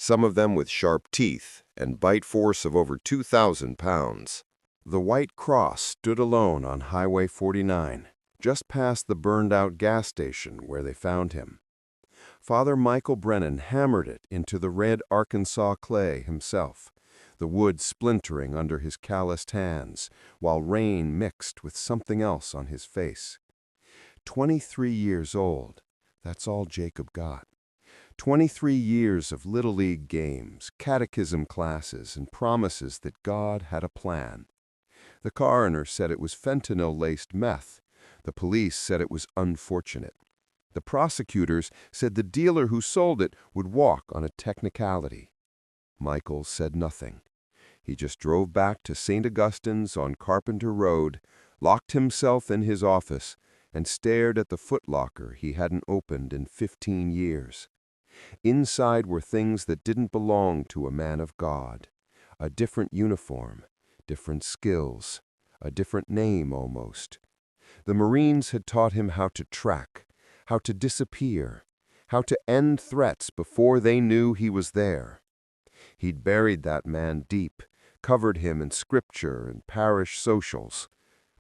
some of them with sharp teeth and bite force of over 2,000 pounds. The White Cross stood alone on Highway 49, just past the burned-out gas station where they found him. Father Michael Brennan hammered it into the red Arkansas clay himself, the wood splintering under his calloused hands, while rain mixed with something else on his face. 23 years old, that's all Jacob got. 23 years of Little League games, catechism classes, and promises that God had a plan. The coroner said it was fentanyl-laced meth. The police said it was unfortunate. The prosecutors said the dealer who sold it would walk on a technicality. Michael said nothing. He just drove back to St. Augustine's on Carpenter Road, locked himself in his office, and stared at the footlocker he hadn't opened in 15 years. Inside were things that didn't belong to a man of God. A different uniform, different skills, a different name almost. The Marines had taught him how to track, how to disappear, how to end threats before they knew he was there. He'd buried that man deep, covered him in scripture and parish socials.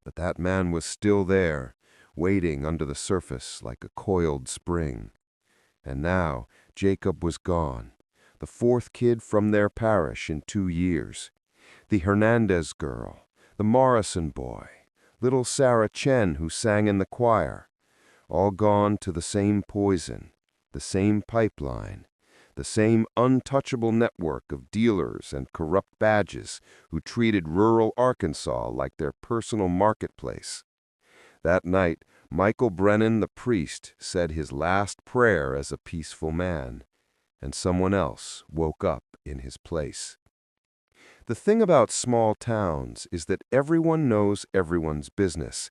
But that man was still there, waiting under the surface like a coiled spring. And now Jacob was gone, the fourth kid from their parish in 2 years. The Hernandez girl, the Morrison boy, little Sarah Chen who sang in the choir, all gone to the same poison, the same pipeline, the same untouchable network of dealers and corrupt badges who treated rural Arkansas like their personal marketplace. That night, Michael Brennan, the priest, said his last prayer as a peaceful man, and someone else woke up in his place. The thing about small towns is that everyone knows everyone's business,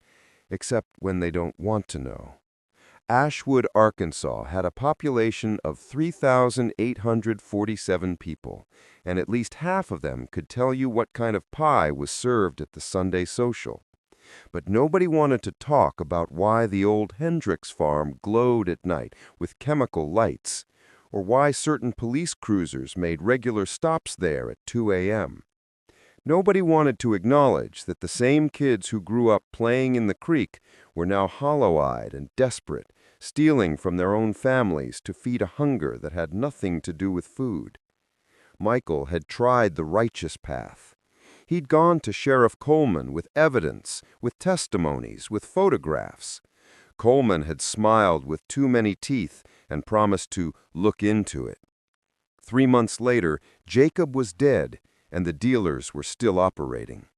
except when they don't want to know. Ashwood, Arkansas had a population of 3,847 people, and at least half of them could tell you what kind of pie was served at the Sunday social. But nobody wanted to talk about why the old Hendricks farm glowed at night with chemical lights, or why certain police cruisers made regular stops there at 2 a.m. Nobody wanted to acknowledge that the same kids who grew up playing in the creek were now hollow-eyed and desperate, stealing from their own families to feed a hunger that had nothing to do with food. Michael had tried the righteous path. He'd gone to Sheriff Coleman with evidence, with testimonies, with photographs. Coleman had smiled with too many teeth and promised to look into it. 3 months later, Jacob was dead, and the dealers were still operating.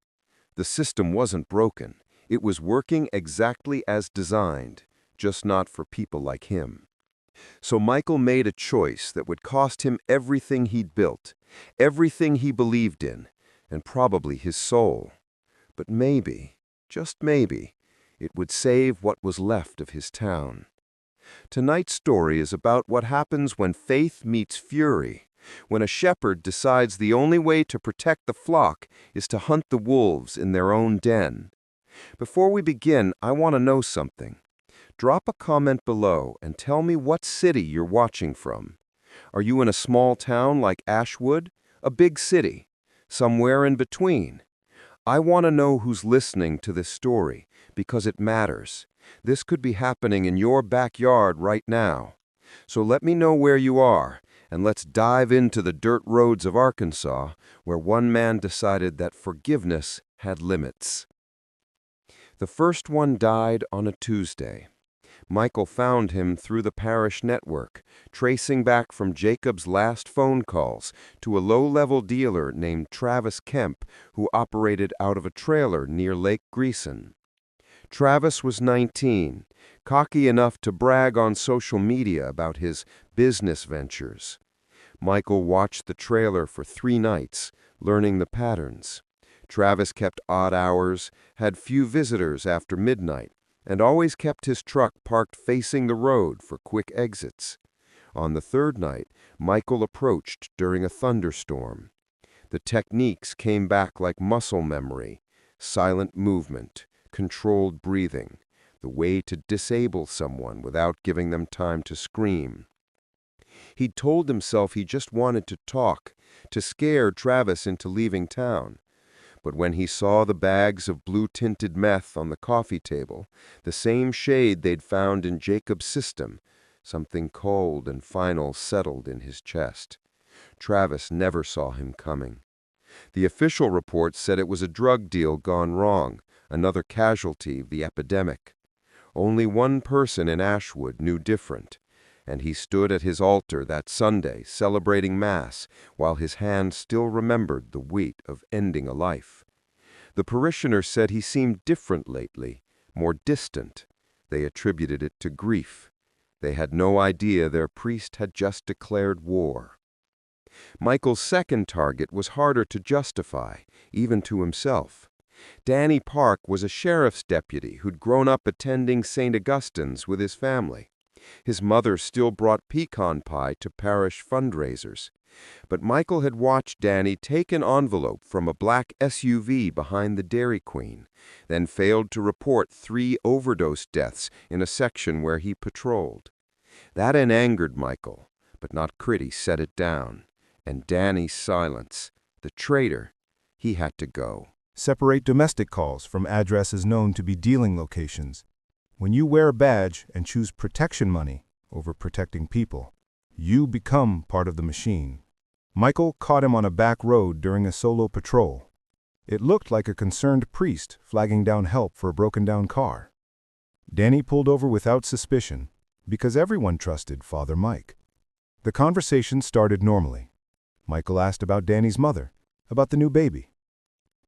The system wasn't broken. It was working exactly as designed, just not for people like him. So Michael made a choice that would cost him everything he'd built, everything he believed in, and probably his soul. But maybe, just maybe, it would save what was left of his town. Tonight's story is about what happens when faith meets fury, when a shepherd decides the only way to protect the flock is to hunt the wolves in their own den. Before we begin, I want to know something. Drop a comment below and tell me what city you're watching from. Are you in a small town like Ashwood? A big city? Somewhere in between? I want to know who's listening to this story, because it matters. This could be happening in your backyard right now. So let me know where you are, and let's dive into the dirt roads of Arkansas, where one man decided that forgiveness had limits. The first one died on a Tuesday. Michael found him through the parish network, tracing back from Jacob's last phone calls to a low-level dealer named Travis Kemp, who operated out of a trailer near Lake Greeson. Travis was 19, cocky enough to brag on social media about his business ventures. Michael watched the trailer for 3 nights, learning the patterns. Travis kept odd hours, had few visitors after midnight, and always kept his truck parked facing the road for quick exits. On the 3rd night, Michael approached during a thunderstorm. The techniques came back like muscle memory: silent movement, controlled breathing, the way to disable someone without giving them time to scream. He'd told himself he just wanted to talk, to scare Travis into leaving town. But when he saw the bags of blue-tinted meth on the coffee table, the same shade they'd found in Jacob's system, something cold and final settled in his chest. Travis never saw him coming. The official report said it was a drug deal gone wrong, another casualty of the epidemic. Only one person in Ashwood knew different, and he stood at his altar that Sunday celebrating Mass while his hand still remembered the weight of ending a life. The parishioners said he seemed different lately, more distant. They attributed it to grief. They had no idea their priest had just declared war. Michael's second target was harder to justify, even to himself. Danny Park was a sheriff's deputy who'd grown up attending St. Augustine's with his family. His mother still brought pecan pie to parish fundraisers. But Michael had watched Danny take an envelope from a black SUV behind the Dairy Queen, then failed to report 3 overdose deaths in a section where he patrolled. That angered Michael, but not Critty set it down. And Danny's silence, the traitor, he had to go. Separate domestic calls from addresses known to be dealing locations. When you wear a badge and choose protection money over protecting people, you become part of the machine. Michael caught him on a back road during a solo patrol. It looked like a concerned priest flagging down help for a broken-down car. Danny pulled over without suspicion, because everyone trusted Father Mike. The conversation started normally. Michael asked about Danny's mother, about the new baby.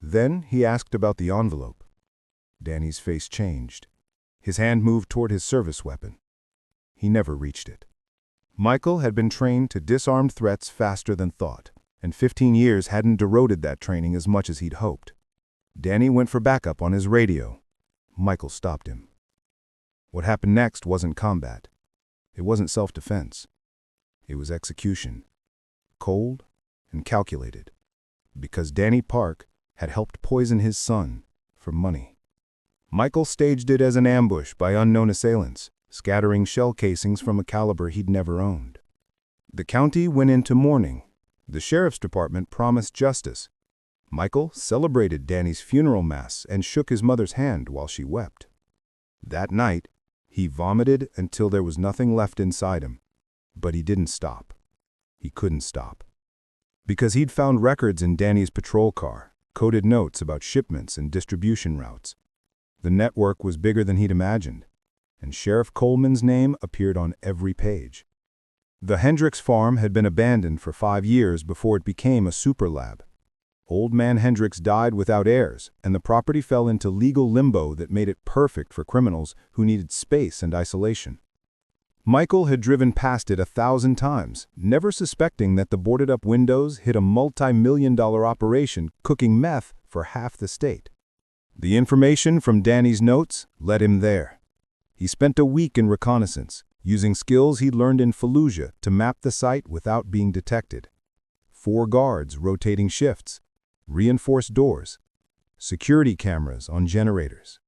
Then he asked about the envelope. Danny's face changed. His hand moved toward his service weapon. He never reached it. Michael had been trained to disarm threats faster than thought, and 15 years hadn't eroded that training as much as he'd hoped. Danny went for backup on his radio. Michael stopped him. What happened next wasn't combat. It wasn't self-defense. It was execution. Cold and calculated. Because Danny Park had helped poison his son for money. Michael staged it as an ambush by unknown assailants, scattering shell casings from a caliber he'd never owned. The county went into mourning. The sheriff's department promised justice. Michael celebrated Danny's funeral mass and shook his mother's hand while she wept. That night, he vomited until there was nothing left inside him. But he didn't stop. He couldn't stop. Because he'd found records in Danny's patrol car, coded notes about shipments and distribution routes. The network was bigger than he'd imagined, and Sheriff Coleman's name appeared on every page. The Hendricks farm had been abandoned for 5 years before it became a super lab. Old man Hendricks died without heirs, and the property fell into legal limbo that made it perfect for criminals who needed space and isolation. Michael had driven past it 1,000 times, never suspecting that the boarded-up windows hid a multi-million-dollar operation cooking meth for half the state. The information from Danny's notes led him there. He spent a week in reconnaissance, using skills he'd learned in Fallujah to map the site without being detected. 4 guards rotating shifts, reinforced doors, security cameras on generators,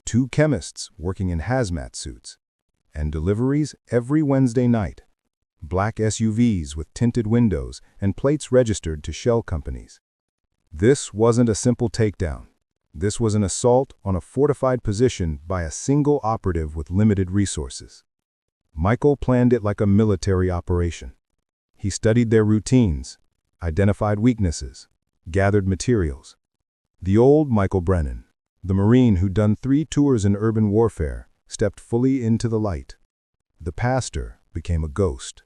2 chemists working in hazmat suits, and deliveries every Wednesday night. Black SUVs with tinted windows and plates registered to shell companies. This wasn't a simple takedown. This was an assault on a fortified position by a single operative with limited resources. Michael planned it like a military operation. He studied their routines, identified weaknesses, gathered materials. The old Michael Brennan, the Marine who'd done 3 tours in urban warfare, stepped fully into the light. The pastor became a ghost.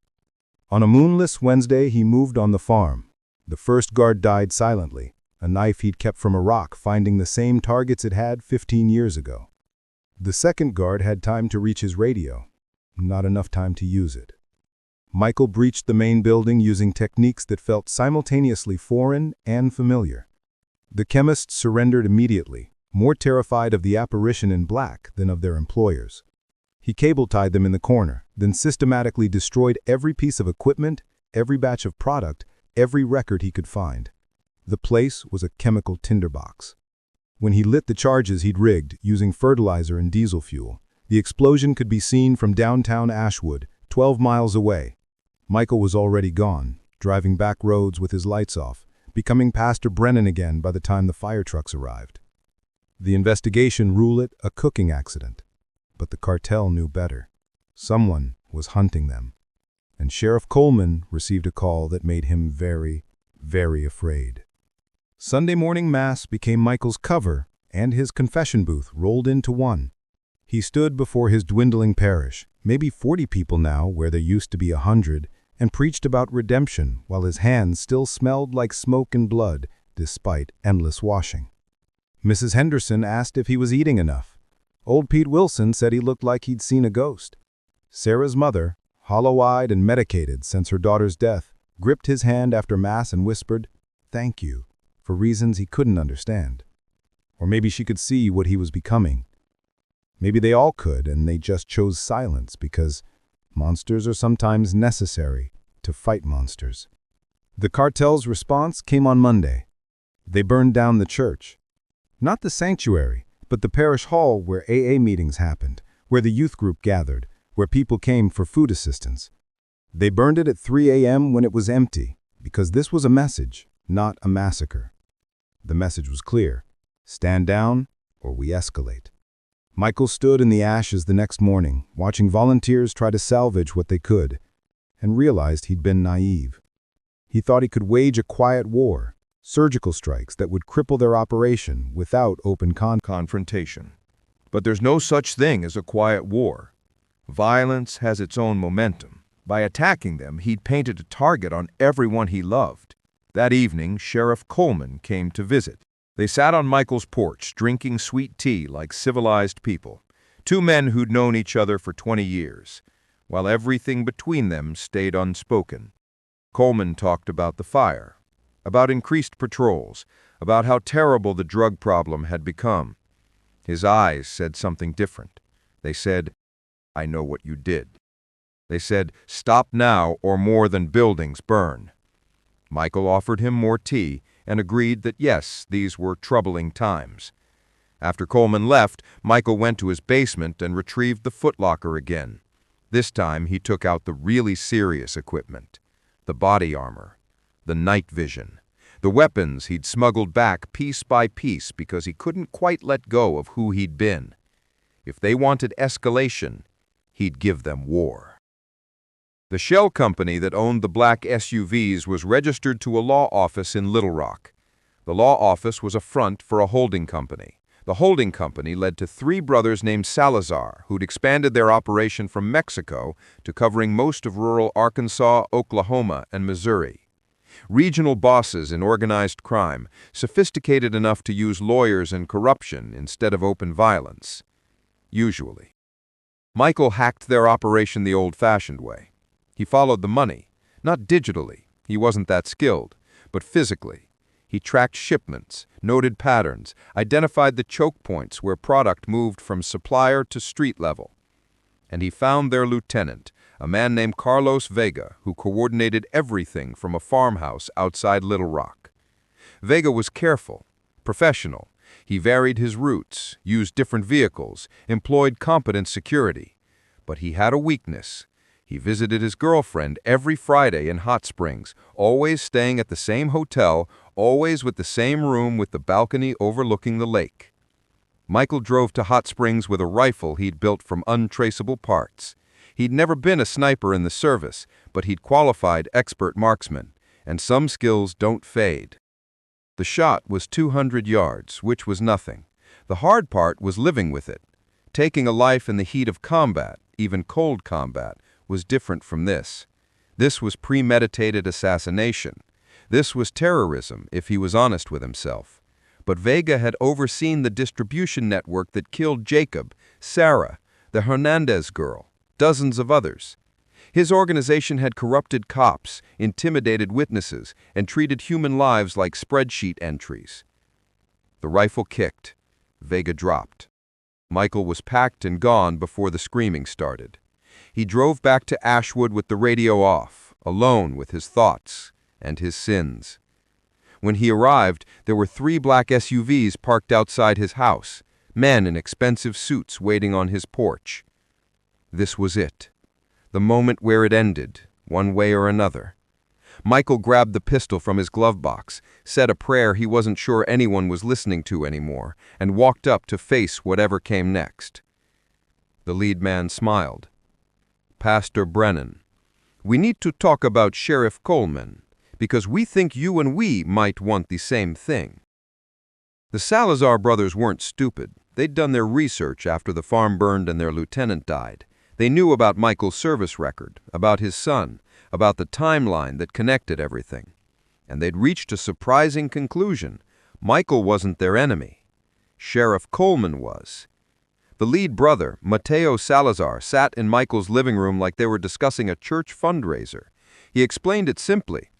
On a moonless Wednesday, he moved on the farm. The first guard died silently, a knife he'd kept from Iraq finding the same targets it had 15 years ago. The second guard had time to reach his radio, not enough time to use it. Michael breached the main building using techniques that felt simultaneously foreign and familiar. The chemists surrendered immediately, more terrified of the apparition in black than of their employers. He cable-tied them in the corner, then systematically destroyed every piece of equipment, every batch of product, every record he could find. The place was a chemical tinderbox. When he lit the charges he'd rigged, using fertilizer and diesel fuel, the explosion could be seen from downtown Ashwood, 12 miles away. Michael was already gone, driving back roads with his lights off, becoming Pastor Brennan again by the time the fire trucks arrived. The investigation ruled it a cooking accident, but the cartel knew better. Someone was hunting them, and Sheriff Coleman received a call that made him very, very afraid. Sunday morning mass became Michael's cover, and his confession booth rolled into one. He stood before his dwindling parish, maybe 40 people now where there used to be 100, and preached about redemption while his hands still smelled like smoke and blood despite endless washing. Mrs. Henderson asked if he was eating enough. Old Pete Wilson said he looked like he'd seen a ghost. Sarah's mother, hollow-eyed and medicated since her daughter's death, gripped his hand after Mass and whispered, "Thank you," for reasons he couldn't understand. Or maybe she could see what he was becoming. Maybe they all could, and they just chose silence because monsters are sometimes necessary to fight monsters. The cartel's response came on Monday. They burned down the church. Not the sanctuary, but the parish hall where AA meetings happened, where the youth group gathered, where people came for food assistance. They burned it at 3 a.m. when it was empty, because this was a message, not a massacre. The message was clear: stand down or we escalate. Michael stood in the ashes the next morning, watching volunteers try to salvage what they could, and realized he'd been naive. He thought he could wage a quiet war, surgical strikes that would cripple their operation without open confrontation. But there's no such thing as a quiet war. Violence has its own momentum. By attacking them, he'd painted a target on everyone he loved. That evening, Sheriff Coleman came to visit. They sat on Michael's porch, drinking sweet tea like civilized people, two men who'd known each other for 20 years, while everything between them stayed unspoken. Coleman talked about the fire, about increased patrols, about how terrible the drug problem had become. His eyes said something different. They said, "I know what you did." They said, "Stop now or more than buildings burn." Michael offered him more tea and agreed that yes, these were troubling times. After Coleman left, Michael went to his basement and retrieved the footlocker again. This time he took out the really serious equipment, the body armor, the night vision, the weapons he'd smuggled back piece by piece because he couldn't quite let go of who he'd been. If they wanted escalation, he'd give them war. The shell company that owned the black SUVs was registered to a law office in Little Rock. The law office was a front for a holding company. The holding company led to three brothers named Salazar, who'd expanded their operation from Mexico to covering most of rural Arkansas, Oklahoma, and Missouri. Regional bosses in organized crime, sophisticated enough to use lawyers and corruption instead of open violence. Usually. Michael hacked their operation the old-fashioned way. He followed the money, not digitally, he wasn't that skilled, but physically. He tracked shipments, noted patterns, identified the choke points where product moved from supplier to street level. And he found their lieutenant, a man named Carlos Vega, who coordinated everything from a farmhouse outside Little Rock. Vega was careful, professional. He varied his routes, used different vehicles, employed competent security. But he had a weakness. He visited his girlfriend every Friday in Hot Springs, always staying at the same hotel, always with the same room with the balcony overlooking the lake. Michael drove to Hot Springs with a rifle he'd built from untraceable parts. He'd never been a sniper in the service, but he'd qualified expert marksman, and some skills don't fade. The shot was 200 yards, which was nothing. The hard part was living with it. Taking a life in the heat of combat, even cold combat, was different from this. This was premeditated assassination. This was terrorism, if he was honest with himself. But Vega had overseen the distribution network that killed Jacob, Sarah, the Hernandez girl, dozens of others. His organization had corrupted cops, intimidated witnesses, and treated human lives like spreadsheet entries. The rifle kicked. Vega dropped. Michael was packed and gone before the screaming started. He drove back to Ashwood with the radio off, alone with his thoughts and his sins. When he arrived, there were 3 black SUVs parked outside his house, men in expensive suits waiting on his porch. This was it. The moment where it ended, one way or another. Michael grabbed the pistol from his glove box, said a prayer he wasn't sure anyone was listening to anymore, and walked up to face whatever came next. The lead man smiled. "Pastor Brennan, we need to talk about Sheriff Coleman, because we think you and we might want the same thing." The Salazar brothers weren't stupid. They'd done their research after the farm burned and their lieutenant died. They knew about Michael's service record, about his son, about the timeline that connected everything. And they'd reached a surprising conclusion. Michael wasn't their enemy. Sheriff Coleman was. The lead brother, Mateo Salazar, sat in Michael's living room like they were discussing a church fundraiser. He explained it simply.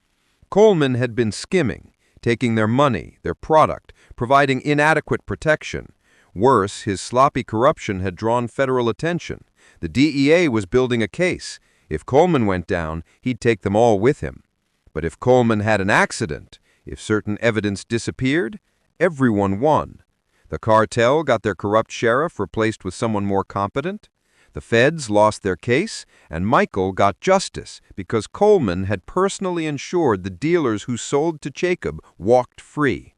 Coleman had been skimming, taking their money, their product, providing inadequate protection. Worse, his sloppy corruption had drawn federal attention. The DEA was building a case. If Coleman went down, he'd take them all with him. But if Coleman had an accident, if certain evidence disappeared, everyone won. The cartel got their corrupt sheriff replaced with someone more competent. The feds lost their case, and Michael got justice because Coleman had personally ensured the dealers who sold to Jacob walked free.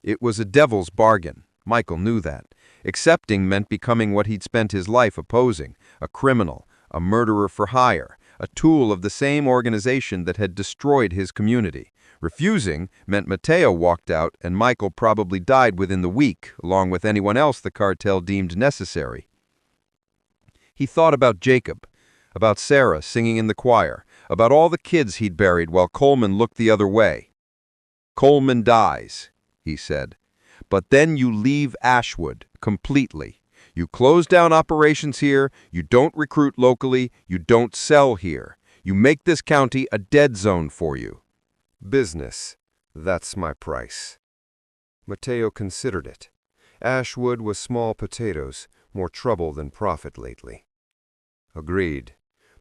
It was a devil's bargain. Michael knew that. Accepting meant becoming what he'd spent his life opposing, a criminal, a murderer for hire, a tool of the same organization that had destroyed his community. Refusing meant Mateo walked out and Michael probably died within the week, along with anyone else the cartel deemed necessary. He thought about Jacob, about Sarah singing in the choir, about all the kids he'd buried while Coleman looked the other way. "Coleman dies," he said. "But then you leave Ashwood completely. You close down operations here, you don't recruit locally, you don't sell here. You make this county a dead zone for you." Business. That's my price. Mateo considered it. Ashwood was small potatoes, more trouble than profit lately. Agreed.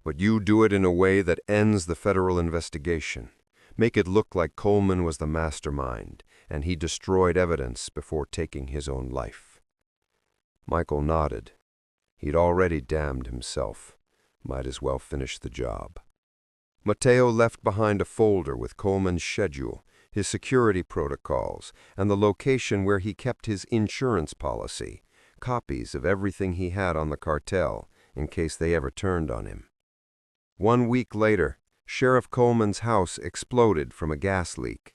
But you do it in a way that ends the federal investigation. Make it look like Coleman was the mastermind, and he destroyed evidence before taking his own life. Michael nodded. He'd already damned himself. Might as well finish the job. Mateo left behind a folder with Coleman's schedule, his security protocols, and the location where he kept his insurance policy, copies of everything he had on the cartel, in case they ever turned on him. 1 week later, Sheriff Coleman's house exploded from a gas leak.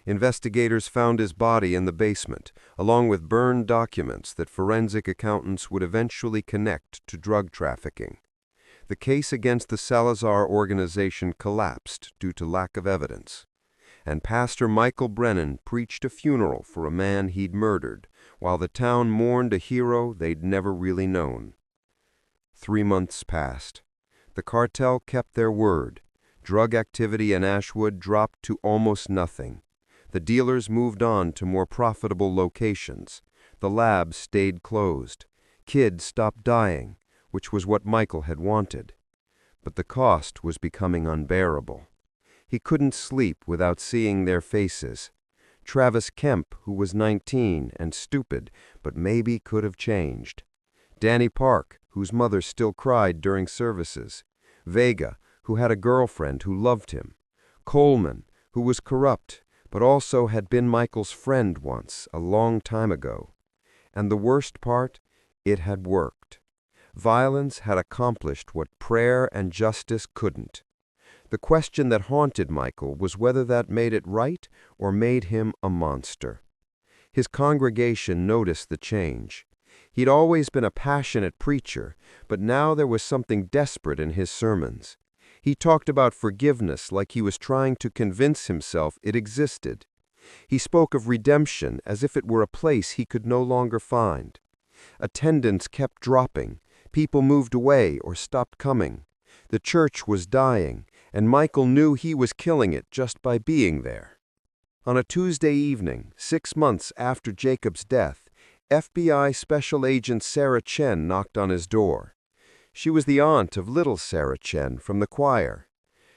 Investigators found his body in the basement, along with burned documents that forensic accountants would eventually connect to drug trafficking. The case against the Salazar organization collapsed due to lack of evidence, and Pastor Michael Brennan preached a funeral for a man he'd murdered, while the town mourned a hero they'd never really known. 3 months passed. The cartel kept their word. Drug activity in Ashwood dropped to almost nothing. The dealers moved on to more profitable locations. The labs stayed closed. Kids stopped dying, which was what Michael had wanted. But the cost was becoming unbearable. He couldn't sleep without seeing their faces. Travis Kemp, who was 19 and stupid, but maybe could have changed. Danny Park, whose mother still cried during services. Vega, who had a girlfriend who loved him. Coleman, who was corrupt, but also had been Michael's friend once, a long time ago. And the worst part, it had worked. Violence had accomplished what prayer and justice couldn't. The question that haunted Michael was whether that made it right or made him a monster. His congregation noticed the change. He'd always been a passionate preacher, but now there was something desperate in his sermons. He talked about forgiveness like he was trying to convince himself it existed. He spoke of redemption as if it were a place he could no longer find. Attendance kept dropping. People moved away or stopped coming. The church was dying, and Michael knew he was killing it just by being there. On a Tuesday evening, 6 months after Jacob's death, FBI Special Agent Sarah Chen knocked on his door. She was the aunt of little Sarah Chen from the choir.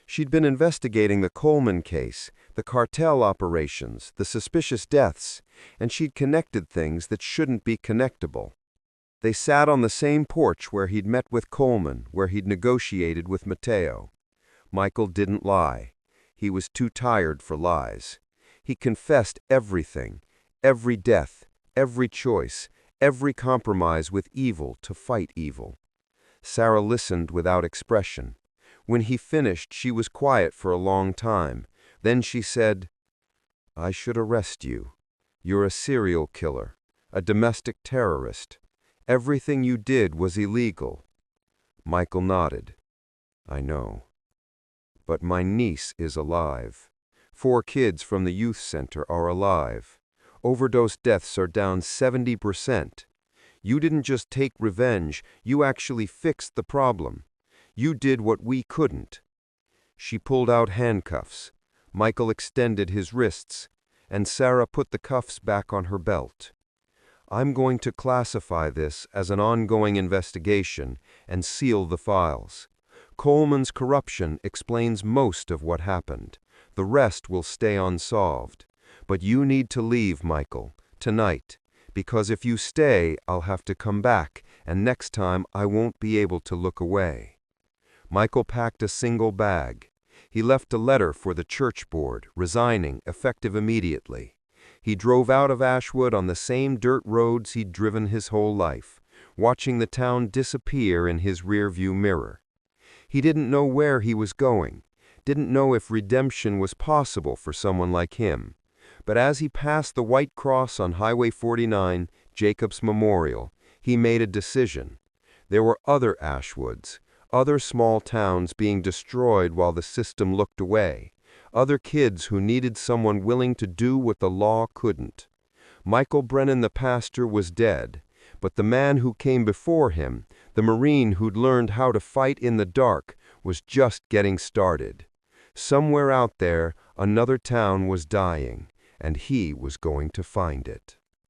She'd been investigating the Coleman case, the cartel operations, the suspicious deaths, and she'd connected things that shouldn't be connectable. They sat on the same porch where he'd met with Coleman, where he'd negotiated with Mateo. Michael didn't lie. He was too tired for lies. He confessed everything, every death, every choice, every compromise with evil to fight evil. Sarah listened without expression. When he finished, she was quiet for a long time. Then she said, "I should arrest you. You're a serial killer, a domestic terrorist. Everything you did was illegal." Michael nodded. "I know. But my niece is alive. 4 kids from the youth center are alive. Overdose deaths are down 70%. You didn't just take revenge, you actually fixed the problem. You did what we couldn't." She pulled out handcuffs. Michael extended his wrists, and Sarah put the cuffs back on her belt. "I'm going to classify this as an ongoing investigation and seal the files. Coleman's corruption explains most of what happened. The rest will stay unsolved. But you need to leave, Michael, tonight, because if you stay, I'll have to come back, and next time I won't be able to look away." Michael packed a single bag. He left a letter for the church board, resigning, effective immediately. He drove out of Ashwood on the same dirt roads he'd driven his whole life, watching the town disappear in his rearview mirror. He didn't know where he was going, didn't know if redemption was possible for someone like him. But as he passed the white cross on Highway 49, Jacob's Memorial, he made a decision. There were other Ashwoods, other small towns being destroyed while the system looked away, other kids who needed someone willing to do what the law couldn't. Michael Brennan the pastor was dead, but the man who came before him, the Marine who'd learned how to fight in the dark, was just getting started. Somewhere out there, another town was dying, and he was going to find it.